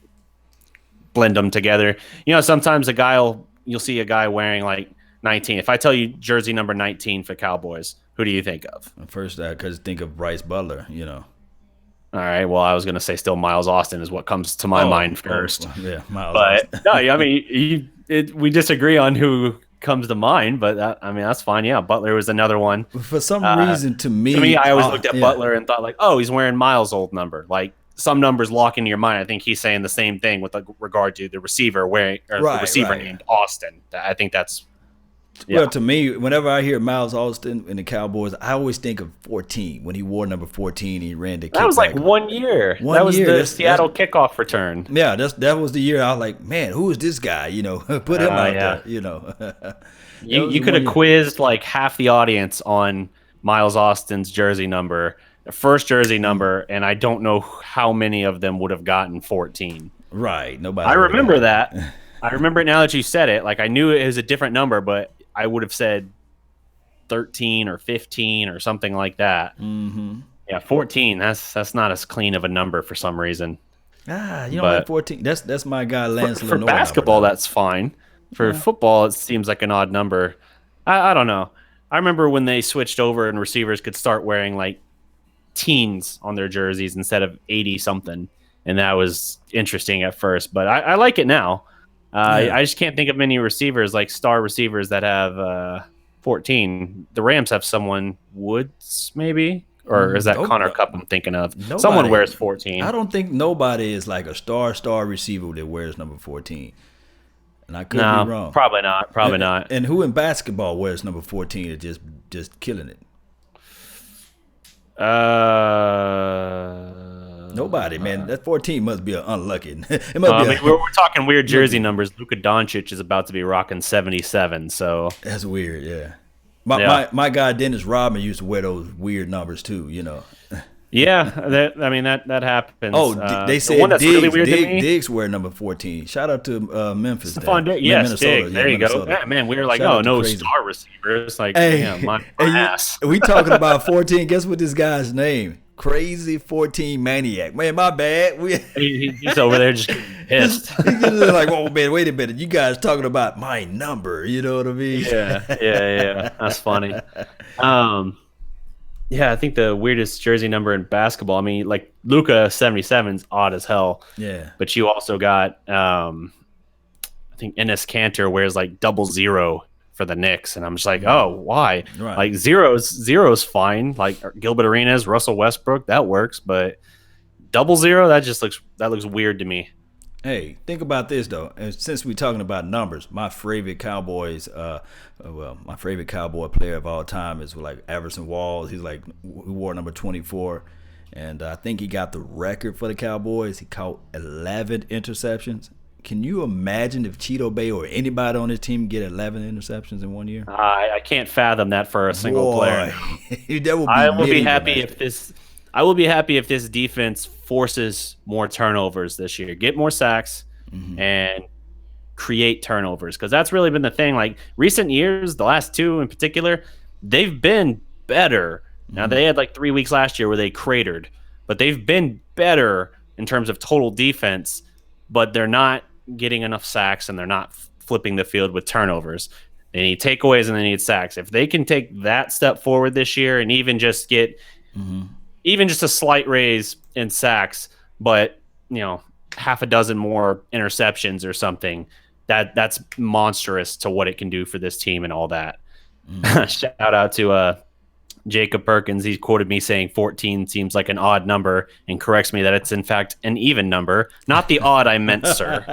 blend them together. You know, sometimes you'll see a guy wearing like 19. If I tell you jersey number 19 for Cowboys, who do you think of? First, because think of Bryce Butler, you know. All right. Well, I was going to say still Miles Austin is what comes to my mind first. Yeah, Miles Austin. But no, I mean, we disagree on who comes to mind, but that's fine. Yeah, Butler was another one. For some reason, to me, I always looked at Butler and thought like, oh, he's wearing Miles' old number. Like some numbers lock into your mind. I think he's saying the same thing with regard to the receiver named Austin. I think that's. Yeah. Well, to me, whenever I hear Miles Austin in the Cowboys, I always think of 14 when he wore number 14. He ran the kickback. That was like 1 year. That was the Seattle kickoff return. Yeah, that was the year I was like, man, who is this guy? You know, put him out there. You know, you could have quizzed like half the audience on Miles Austin's jersey number, first jersey number, and I don't know how many of them would have gotten 14. Right. Nobody. I remember that. I remember it now that you said it. Like I knew it was a different number, but I would have said 13 or 15 or something like that. Mm-hmm. Yeah, 14. That's not as clean of a number for some reason. You know, like 14. That's my guy Lance for basketball, that's fine. For football, it seems like an odd number. I don't know. I remember when they switched over and receivers could start wearing like teens on their jerseys instead of 80 something, and that was interesting at first. But I like it now. I just can't think of many receivers, like star receivers, that have 14. The Rams have someone, Woods, maybe? Or is that Connor Kupp I'm thinking of? Someone wears 14. I don't think nobody is like a star receiver that wears number 14. And I could be wrong. Probably not. And who in basketball wears number 14 is just killing it? Nobody, man. That 14 must be unlucky. It must we're talking weird jersey numbers. Luka Doncic is about to be rocking 77, so that's weird. Yeah, my guy Dennis Rodman used to wear those weird numbers too. You know. Yeah, that happens. Oh, they said one that's Diggs, really weird to me. Diggs wear number 14. Shout out to Memphis. Stephon Diggs, yes, Diggs. There you go. Yeah, man, we were like, no star receivers. Like, my ass. We talking about 14. Guess what this guy's name? Crazy 14 Maniac. Man, my bad. He's over there just pissed. He's like, oh, man, wait a minute. You guys talking about my number. You know what I mean? Yeah. That's funny. Yeah, I think the weirdest jersey number in basketball, I mean, like Luka 77 is odd as hell. Yeah. But you also got, I think Enes Kanter wears like 00 for the Knicks, and I'm just like, oh, why? Right. Like zero's fine. Like Gilbert Arenas, Russell Westbrook, that works, but 00, that looks weird to me. Hey, think about this though. And since we're talking about numbers, my favorite Cowboys, my favorite Cowboy player of all time is like Everson Walls. He's like who wore number 24, and I think he got the record for the Cowboys. He caught 11 interceptions. Can you imagine if Cheeto Bay or anybody on his team get 11 interceptions in 1 year? I can't fathom that for a single player. I will be happy if this defense forces more turnovers this year, get more sacks, and create turnovers, because that's really been the thing. Like recent years, the last two in particular, they've been better. Now they had like 3 weeks last year where they cratered, but they've been better in terms of total defense, but they're not getting enough sacks and they're not flipping the field with turnovers. They need takeaways and they need sacks. If they can take that step forward this year and even just get even just a slight raise in sacks, but half a dozen more interceptions or something, that's monstrous to what it can do for this team and all that. Shout out to Jacob Perkins. He quoted me saying 14 seems like an odd number and corrects me that it's in fact an even number, not the odd I meant, sir.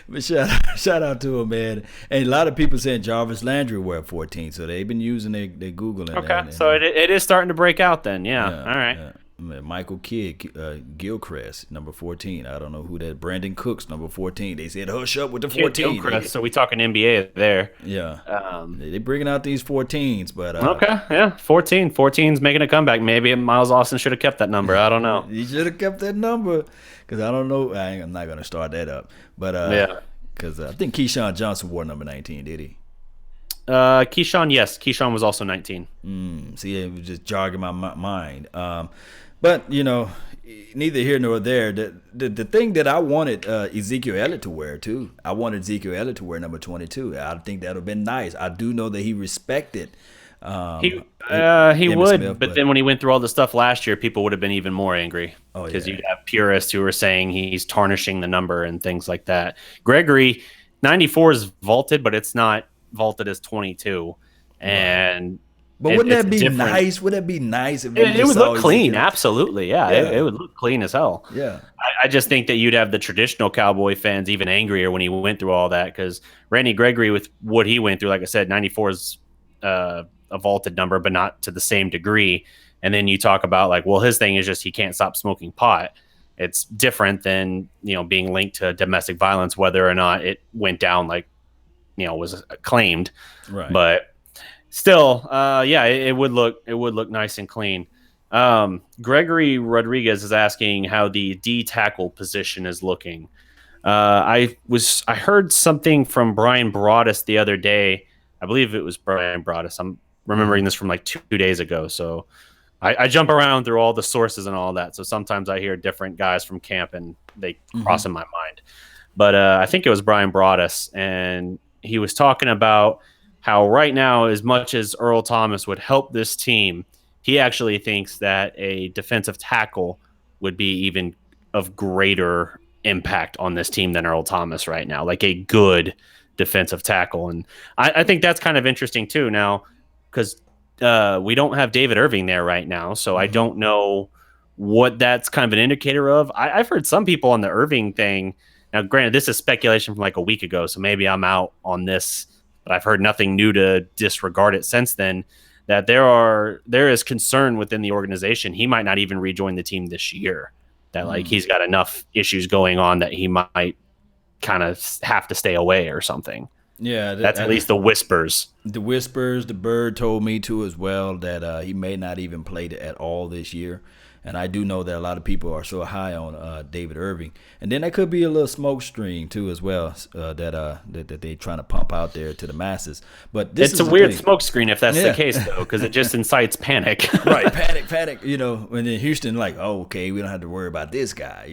But shout out to him, man. And a lot of people saying Jarvis Landry were at 14, so they've been using their Google. Okay, so it is starting to break out then. Yeah. All right. Yeah. Michael Kidd, Gilchrist, number 14. I don't know who that. Brandon Cooks, number 14. They said hush up with the 14. Gilchrist, so we talking NBA there. Yeah. They bringing out these 14s, but okay, yeah, 14's making a comeback. Maybe Miles Austin should have kept that number. I don't know. He should have kept that number, because I don't know. I'm not gonna start that up, but because I think Keyshawn Johnson wore number 19. Did he? Keyshawn, yes. Keyshawn was also 19. See, it was just jogging my mind. But, neither here nor there. The thing that I wanted Ezekiel Elliott to wear, too. I wanted Ezekiel Elliott to wear number 22. I think that would have been nice. I do know that he respected he would, Smith, but then when he went through all the stuff last year, people would have been even more angry. Because you'd have purists who were saying he's tarnishing the number and things like that. Gregory, 94 is vaulted, but it's not vaulted as 22. And... But wouldn't that be different. Nice? Would that be nice if it would look clean? Absolutely, yeah. It would look clean as hell. Yeah. I just think that you'd have the traditional Cowboy fans even angrier when he went through all that, because Randy Gregory, with what he went through, like I said, 94 is a vaulted number, but not to the same degree. And then you talk about like, well, his thing is just he can't stop smoking pot. It's different than being linked to domestic violence, whether or not it went down like was claimed. Right. But still, it would look nice and clean. Gregory Rodriguez is asking how the D tackle position is looking. I heard something from Brian Broaddus the other day. I believe it was Brian Broaddus. I'm remembering this from like 2 days ago. So I jump around through all the sources and all that. So sometimes I hear different guys from camp and they cross in my mind. But I think it was Brian Broaddus, and he was talking about how right now, as much as Earl Thomas would help this team, he actually thinks that a defensive tackle would be even of greater impact on this team than Earl Thomas right now, like a good defensive tackle. And I think that's kind of interesting too now, because we don't have David Irving there right now. So I don't know what that's kind of an indicator of. I've heard some people on the Irving thing. Now, granted, this is speculation from like a week ago, so maybe I'm out on this, but I've heard nothing new to disregard it since then, that there is concern within the organization. He might not even rejoin the team this year, that like he's got enough issues going on that he might kind of have to stay away or something. Yeah. That's at least the whispers. The whispers, the bird told me too as well that he may not even play at all this year. And I do know that a lot of people are so high on David Irving. And then there could be a little smoke stream too as well that they're trying to pump out there to the masses. But it's a weird smoke screen if that's the case, though, because it just incites panic. Right, panic. And then Houston like, oh, okay, we don't have to worry about this guy,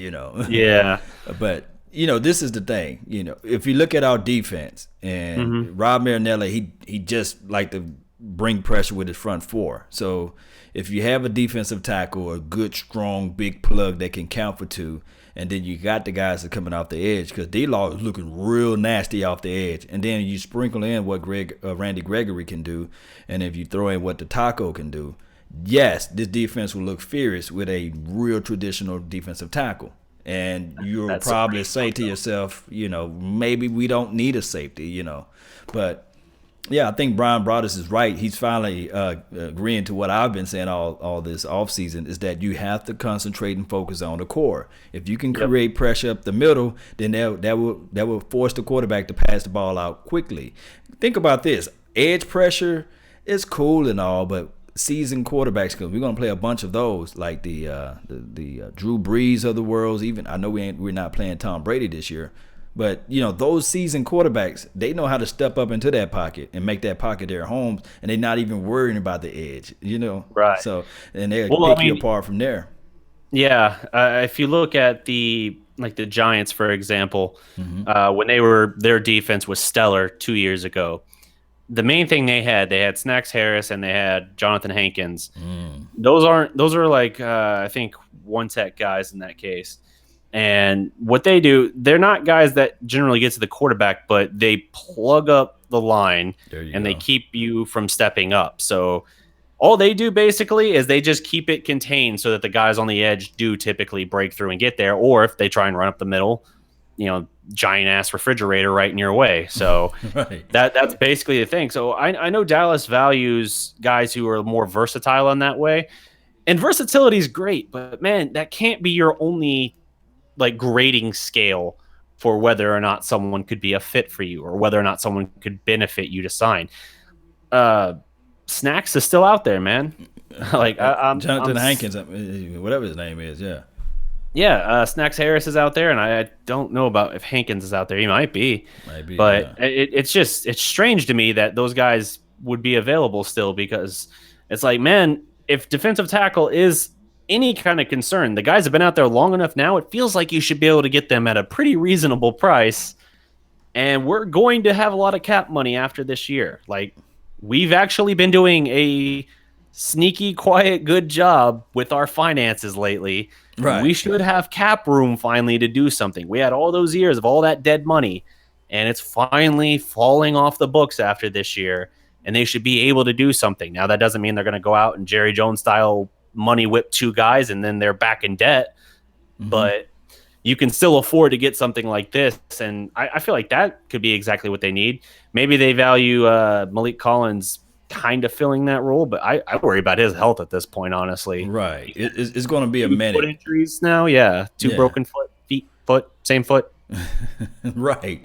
Yeah. But this is the thing. If you look at our defense and Rob Marinelli, he just like to bring pressure with his front four. So if you have a defensive tackle, a good, strong, big plug that can count for two, and then you got the guys that are coming off the edge, because D-Law is looking real nasty off the edge, and then you sprinkle in what Randy Gregory can do, and if you throw in what the Taco can do, yes, this defense will look furious with a real traditional defensive tackle. And you'll probably say to yourself, maybe we don't need a safety, But yeah, I think Brian Broaddus is right. He's finally agreeing to what I've been saying all this offseason, is that you have to concentrate and focus on the core. If you can create pressure up the middle, then that will force the quarterback to pass the ball out quickly. Think about this. Edge pressure is cool and all, but seasoned quarterbacks, because we're going to play a bunch of those, like the Drew Brees of the world. Even I know we're not playing Tom Brady this year, But, those seasoned quarterbacks, they know how to step up into that pocket and make that pocket their home, and they're not even worrying about the edge, Right. So, and they'll pick you apart from there. Yeah. If you look at the Giants, for example, when their defense was stellar 2 years ago, the main thing they had Snacks Harris and they had Jonathan Hankins. Those are like, I think, one-tech guys in that case. And what they do, they're not guys that generally get to the quarterback, but they plug up the line and they keep you from stepping up. So all they do basically is they just keep it contained so that the guys on the edge do typically break through and get there. Or if they try and run up the middle, giant ass refrigerator right in your way. So right. That's basically the thing. So I know Dallas values guys who are more versatile in that way. And versatility is great, but man, that can't be your only grading scale for whether or not someone could be a fit for you or whether or not someone could benefit you to sign. Snacks is still out there, man. Jonathan Hankins, whatever his name is, yeah. Yeah, Snacks Harris is out there, and I don't know about if Hankins is out there. He might be, but yeah. It's strange to me that those guys would be available still, because it's like, man, if defensive tackle is any kind of concern, the guys have been out there long enough now. It feels like you should be able to get them at a pretty reasonable price, and we're going to have a lot of cap money after this year. We've actually been doing a sneaky, quiet, good job with our finances lately. Right. We should have cap room finally to do something. We had all those years of all that dead money, and it's finally falling off the books after this year, and they should be able to do something. Now, that doesn't mean they're going to go out and Jerry Jones style money whip two guys and then they're back in debt, but you can still afford to get something like this, and I feel like that could be exactly what they need. Maybe they value Malik Collins kind of filling that role, but I worry about his health at this point, honestly. Right. It's going to be a minute. Foot injuries now, yeah. Two broken foot, same foot. Right.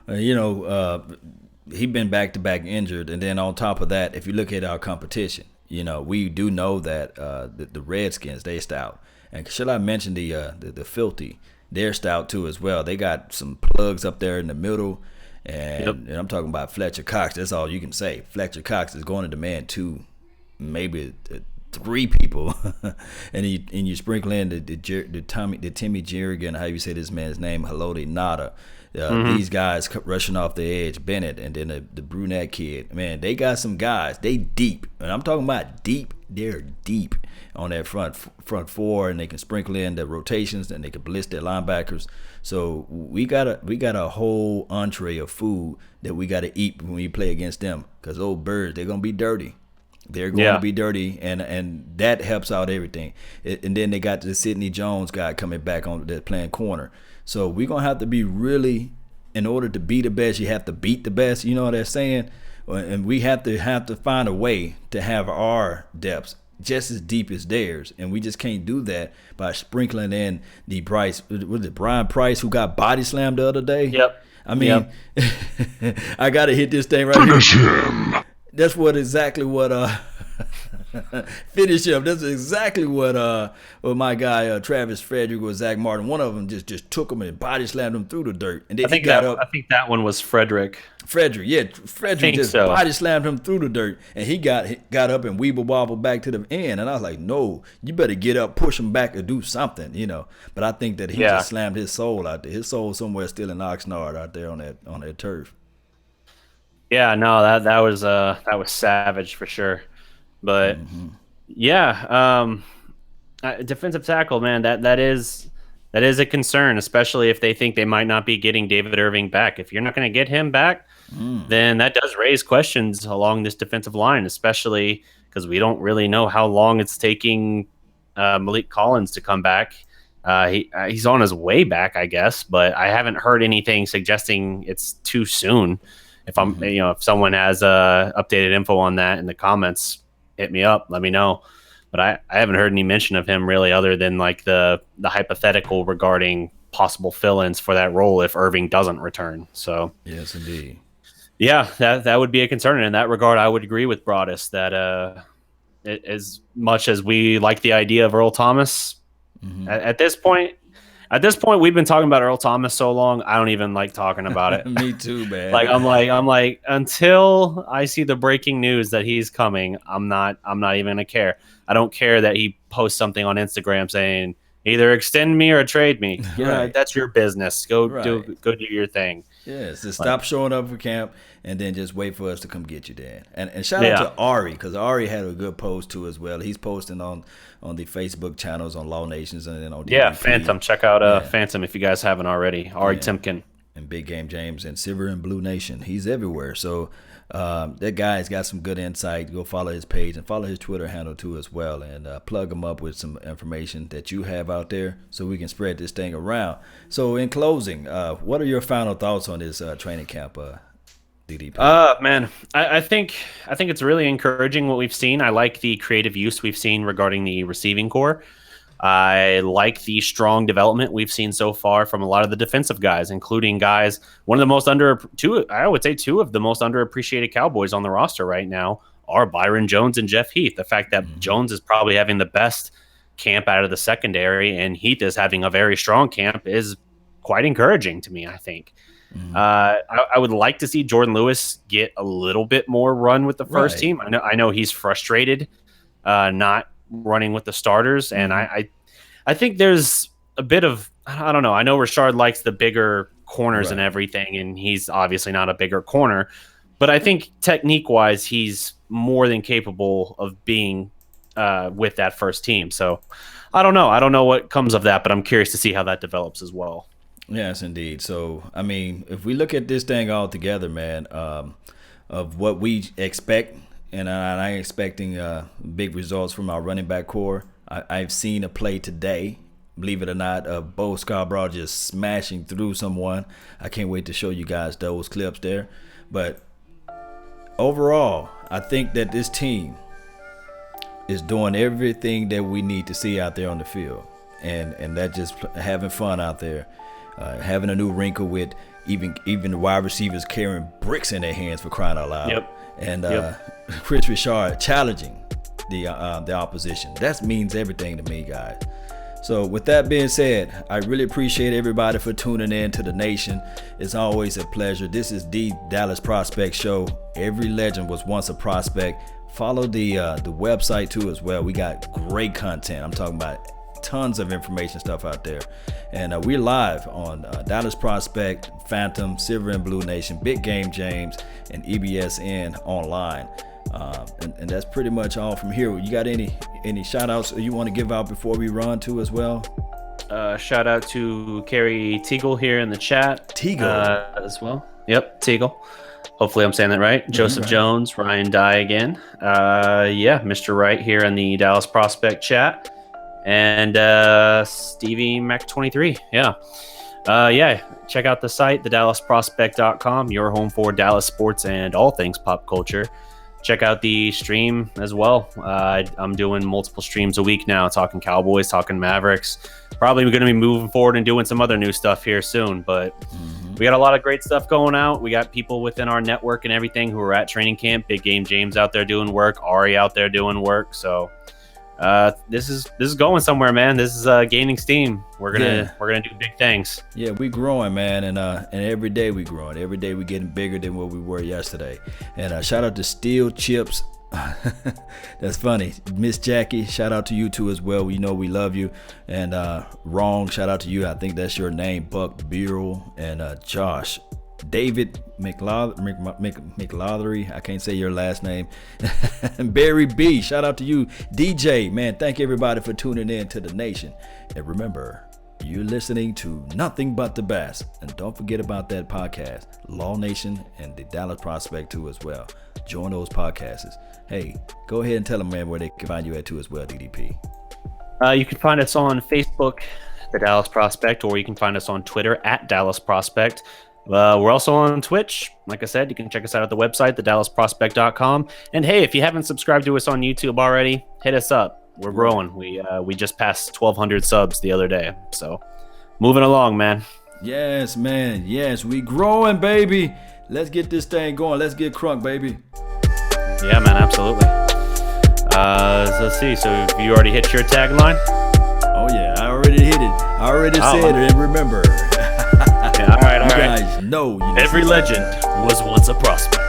He been back-to-back injured, and then on top of that, if you look at our competition, we do know that the Redskins, they stout. And should I mention the Filthy? They're stout too as well. They got some plugs up there in the middle. And I'm talking about Fletcher Cox. That's all you can say. Fletcher Cox is going to demand 2, maybe 3 people, and you sprinkle in the Timmy Jerrigan, how you say this man's name, Haloti Nada. These guys rushing off the edge, Bennett, and then the brunette kid. Man, they got some guys. They deep, and I'm talking about deep. They're deep on that front 4, and they can sprinkle in the rotations, and they can blitz their linebackers. So we got a whole entree of food that we got to eat when we play against them, because those birds, they're gonna be dirty. They're going to be dirty, and that helps out everything. And then they got the Sidney Jones guy coming back on that playing corner. So we're gonna have to be really, in order to be the best, you have to beat the best. You know what they're saying? And we have to find a way to have our depths just as deep as theirs, and we just can't do that by sprinkling in the Brian Price, who got body slammed the other day? Yep. I mean, I got to hit this thing right Finish here. him. That's exactly what finish him. That's exactly what my guy Travis Frederick or Zach Martin. One of them just took him and body slammed him through the dirt, and then he got up. I think that one was Frederick. Frederick just body slammed him through the dirt, and he got up and weeble wobble back to the end. And I was like, no, you better get up, push him back, or do something, But I think that he just slammed his soul out there. His soul somewhere still in Oxnard out there on that turf. Yeah, no, that was savage for sure. But defensive tackle, man, that is a concern, especially if they think they might not be getting David Irving back. If you're not going to get him back, then that does raise questions along this defensive line, especially because we don't really know how long it's taking Malik Collins to come back. He's on his way back, I guess, but I haven't heard anything suggesting it's too soon. If if someone has updated info on that in the comments, hit me up, let me know. But I haven't heard any mention of him really, other than the hypothetical regarding possible fill-ins for that role if Irving doesn't return. So yes, indeed. Yeah, that would be a concern. And in that regard, I would agree with Broadus that as much as we like the idea of Earl Thomas, at this point, At this point, we've been talking about Earl Thomas so long, I don't even like talking about it. Me too, man. I'm like, until I see the breaking news that he's coming, I'm not even gonna care. I don't care that he posts something on Instagram saying either extend me or trade me. Yeah, that's your business. Go do your thing. Yes, just stop showing up for camp and then just wait for us to come get you there. And shout out to Ari, because Ari had a good post too as well. He's posting on the Facebook channels on Law Nations and then on DDP. Phantom. Check out Phantom if you guys haven't already. Ari Timken. And Big Game James and Silver and Blue Nation. He's everywhere. So that guy's got some good insight. Go follow his page and follow his Twitter handle too as well, and plug him up with some information that you have out there so we can spread this thing around. So in closing, what are your final thoughts on this training camp, DDP? Man, I think it's really encouraging what we've seen. I like the creative use we've seen regarding the receiving core. I like the strong development we've seen so far from a lot of the defensive guys, including guys, two of the most underappreciated Cowboys on the roster right now are Byron Jones and Jeff Heath. The fact that Jones is probably having the best camp out of the secondary and Heath is having a very strong camp is quite encouraging to me, I think. I would like to see Jordan Lewis get a little bit more run with the first team. I know he's frustrated not running with the starters, and I think there's a bit of, I don't know. I know Rashard likes the bigger corners and everything, and he's obviously not a bigger corner, but I think technique-wise, he's more than capable of being with that first team. So I don't know. I don't know what comes of that, but I'm curious to see how that develops as well. Yes, indeed. So, I mean, if we look at this thing all together, man, of what we expect, and I'm expecting big results from our running back core. I've seen a play today, believe it or not, of Bo Scarborough just smashing through someone. I can't wait to show you guys those clips there. But overall, I think that this team is doing everything that we need to see out there on the field. And that just having fun out there, having a new wrinkle with even the wide receivers carrying bricks in their hands, for crying out loud. Yep. And Chris Richard challenging the opposition. That means everything to me, guys. So with that being said, I really appreciate everybody for tuning in to the nation. It's always a pleasure. This is the Dallas Prospect Show. Every legend was once a prospect. Follow the website too as well. We got great content. I'm talking about tons of information stuff out there, and we're live on Dallas Prospect, Phantom, Silver and Blue Nation, Big Game James, and EBSN online, and that's pretty much all from here. You got any shout outs you want to give out before we run to as well? Shout out to Carrie Teagle here in the chat. Teagle as well. Yep, Teagle. Hopefully I'm saying that right. Joseph Jones, Ryan Dye again. Mr. Wright here in the Dallas Prospect chat. And Stevie Mac 23. Check out the site, thedallasprospect.com, your home for Dallas sports and all things pop culture. Check out the stream as well. I'm doing multiple streams a week now, talking Cowboys, talking Mavericks. Probably going to be moving forward and doing some other new stuff here soon, but we got a lot of great stuff going out. We got people within our network and everything who are at training camp. Big Game James out there doing work, Ari out there doing work. So this is going somewhere, man. This is gaining steam. We're gonna do big things. Yeah, we growing, man, and every day we growing. Every day we getting bigger than what we were yesterday. And shout out to Steel Chips. That's funny, Miss Jackie. Shout out to you too as well. We know we love you. And Wrong. Shout out to you. I think that's your name, Buck Burrell, and Josh. David McLathery, I can't say your last name. And Barry B, shout out to you. DJ, man, thank everybody for tuning in to the nation. And remember, you're listening to nothing but the best. And don't forget about that podcast, Law Nation and the Dallas Prospect too as well. Join those podcasts. Hey, go ahead and tell them, man, where they can find you at too as well, DDP. You can find us on Facebook, the Dallas Prospect, or you can find us on Twitter at Dallas Prospect. We're also on Twitch. Like I said, you can check us out at the website, thedallasprospect.com. And hey, if you haven't subscribed to us on YouTube already, hit us up. We're growing. We just passed 1,200 subs the other day. So moving along, man. Yes, man. Yes, we growing, baby. Let's get this thing going. Let's get crunk, baby. Yeah, man, absolutely. Let's see. So you already hit your tagline? Oh, yeah. I already already hit it. I already said it. And remember, all right. you guys know. Every legend was once a prospect.